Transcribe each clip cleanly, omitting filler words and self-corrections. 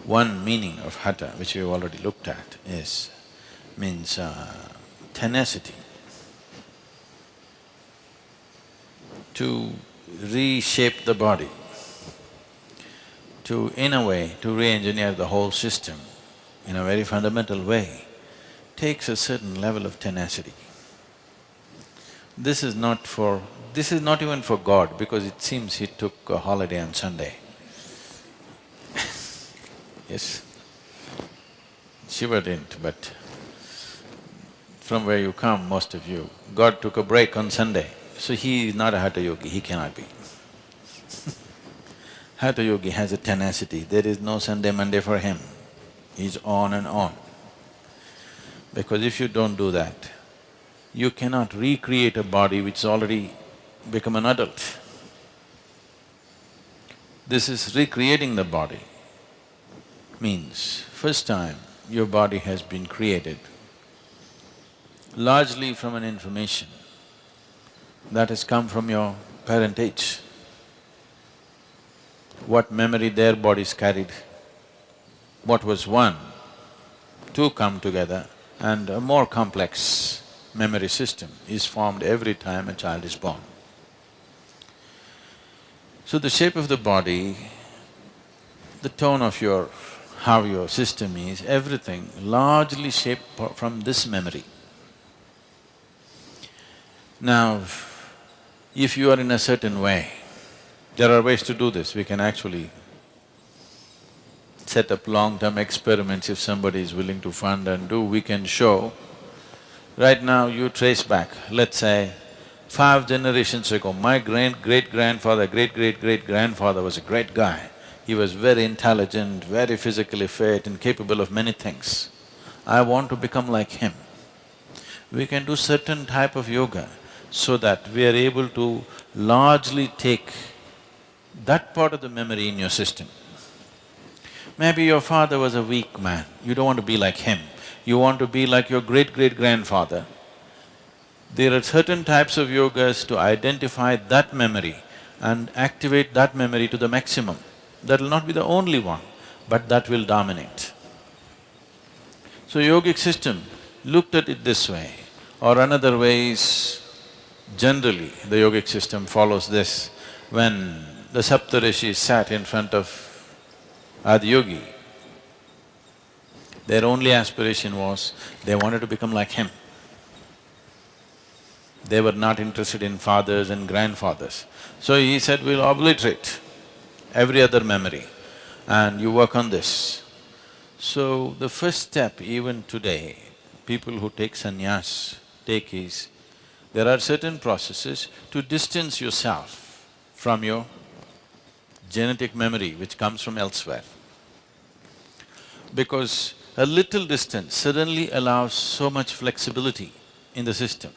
One meaning of Hatha, which we've already looked at, means tenacity, to reshape the body, to in a way, to re-engineer the whole system in a very fundamental way, takes a certain level of tenacity. This is not even for God, because it seems he took a holiday on Sunday. Yes, Shiva didn't, but from where you come, most of you, God took a break on Sunday, so he is not a Hatha yogi, he cannot be. Hatha yogi has a tenacity, there is no Sunday, Monday for him, he's on and on. Because if you don't do that, you cannot recreate a body which has already become an adult. This is recreating the body, means first time your body has been created largely from an information that has come from your parentage. What memory their bodies carried, what was one, two come together and a more complex memory system is formed every time a child is born. So the shape of the body, the tone of how your system is, everything largely shaped from this memory. Now, if you are in a certain way, there are ways to do this, we can actually set up long-term experiments if somebody is willing to fund and do, we can show. Right now you trace back, let's say, 5 generations ago, my great-grandfather, great-great-great-grandfather was a great guy. He was very intelligent, very physically fit and capable of many things. I want to become like him. We can do certain type of yoga so that we are able to largely take that part of the memory in your system. Maybe your father was a weak man, you don't want to be like him, you want to be like your great-great-grandfather. There are certain types of yogas to identify that memory and activate that memory to the maximum. That will not be the only one, but that will dominate. So yogic system looked at it this way, or another way is, generally the yogic system follows this. When the Saptarishis sat in front of Adiyogi, their only aspiration was, they wanted to become like him. They were not interested in fathers and grandfathers. So he said, we'll obliterate every other memory and you work on this. So the first step even today, people who take sannyas take is, there are certain processes to distance yourself from your genetic memory which comes from elsewhere. Because a little distance suddenly allows so much flexibility in the system.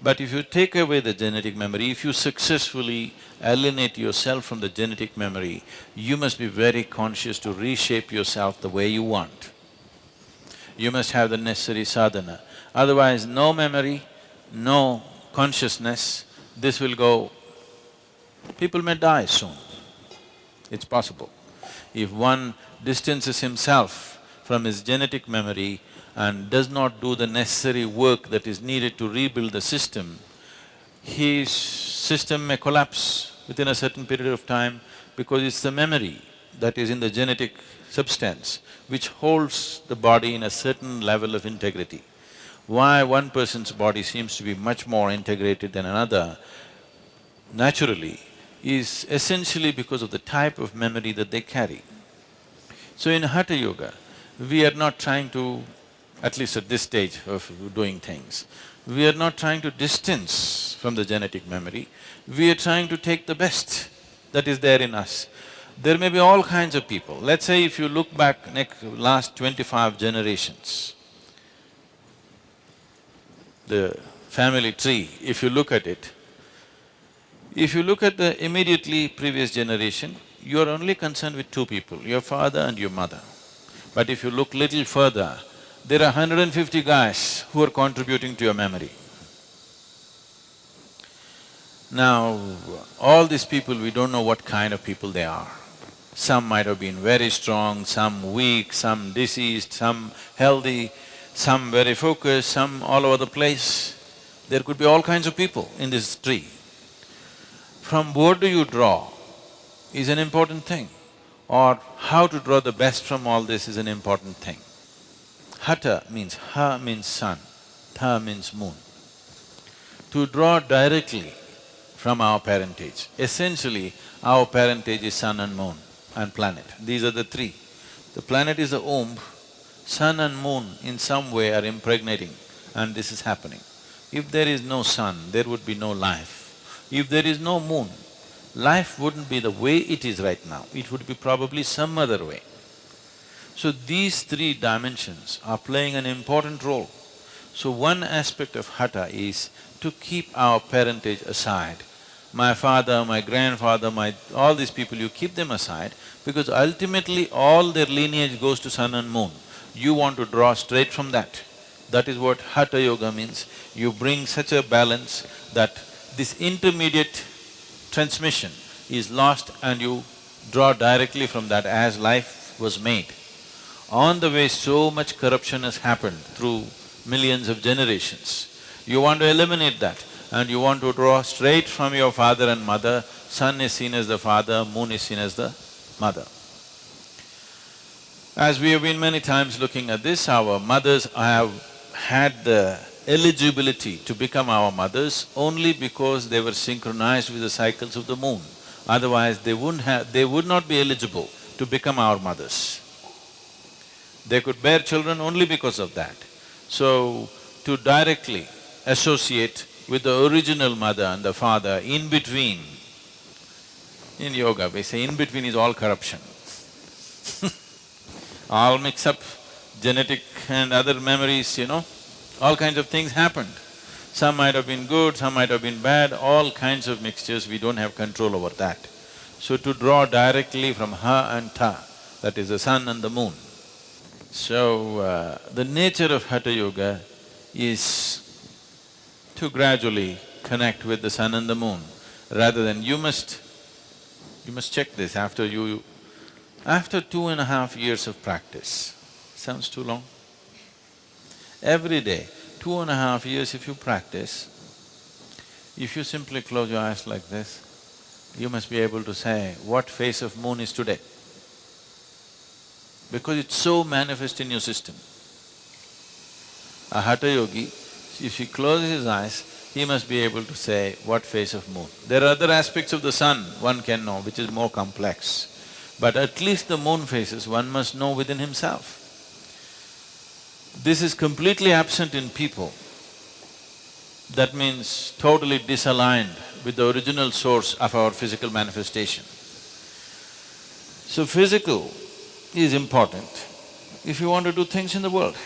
But if you take away the genetic memory, if you successfully alienate yourself from the genetic memory, you must be very conscious to reshape yourself the way you want. You must have the necessary sadhana. Otherwise, no memory, no consciousness, this will go… people may die soon. It's possible. If one distances himself from his genetic memory and does not do the necessary work that is needed to rebuild the system, his system may collapse within a certain period of time because it's the memory that is in the genetic substance which holds the body in a certain level of integrity. Why one person's body seems to be much more integrated than another, naturally, is essentially because of the type of memory that they carry. So in Hatha Yoga, we are not trying to, at least at this stage of doing things, we are not trying to distance from the genetic memory, we are trying to take the best that is there in us. There may be all kinds of people. Let's say if you look back last 25 generations, the family tree, if you look at it, if you look at the immediately previous generation, you are only concerned with 2 people, your father and your mother. But if you look little further, there are 150 guys who are contributing to your memory. Now, all these people, we don't know what kind of people they are. Some might have been very strong, some weak, some diseased, some healthy, some very focused, some all over the place. There could be all kinds of people in this tree. From what do you draw is an important thing, or how to draw the best from all this is an important thing. Hatha means, ha means sun, tha means moon. To draw directly from our parentage, essentially our parentage is sun and moon and planet. These are the three. The planet is the womb, sun and moon in some way are impregnating, and this is happening. If there is no sun, there would be no life. If there is no moon, life wouldn't be the way it is right now, it would be probably some other way. So these three dimensions are playing an important role. So one aspect of Hatha is to keep our parentage aside. My father, my grandfather, all these people, you keep them aside because ultimately all their lineage goes to sun and moon. You want to draw straight from that. That is what Hatha Yoga means. You bring such a balance that this intermediate transmission is lost and you draw directly from that as life was made. On the way, so much corruption has happened through millions of generations. You want to eliminate that and you want to draw straight from your father and mother. Sun is seen as the father, moon is seen as the mother. As we have been many times looking at this, our mothers have had the eligibility to become our mothers only because they were synchronized with the cycles of the moon. Otherwise, they would not be eligible to become our mothers. They could bear children only because of that. So, to directly associate with the original mother and the father, in between, in yoga we say in between is all corruption. All mix up, genetic and other memories, all kinds of things happened. Some might have been good, some might have been bad, all kinds of mixtures, we don't have control over that. So to draw directly from Ha and Ta, that is the sun and the moon. So, the nature of Hatha Yoga is to gradually connect with the sun and the moon, rather than you must check this after 2.5 years of practice. Sounds too long? Every day, 2.5 years if you practice, if you simply close your eyes like this, you must be able to say, what phase of moon is today? Because it's so manifest in your system. A Hatha yogi, if he closes his eyes, he must be able to say what phase of moon. There are other aspects of the sun one can know, which is more complex. But at least the moon phases one must know within himself. This is completely absent in people. That means totally disaligned with the original source of our physical manifestation. So physical is important if you want to do things in the world.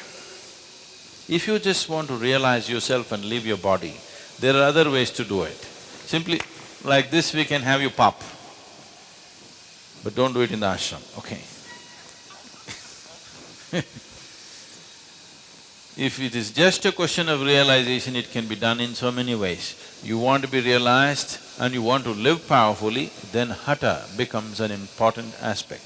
If you just want to realize yourself and leave your body, there are other ways to do it. Simply like this we can have you pop, but don't do it in the ashram, okay? If it is just a question of realization, it can be done in so many ways. You want to be realized and you want to live powerfully, then Hatha becomes an important aspect.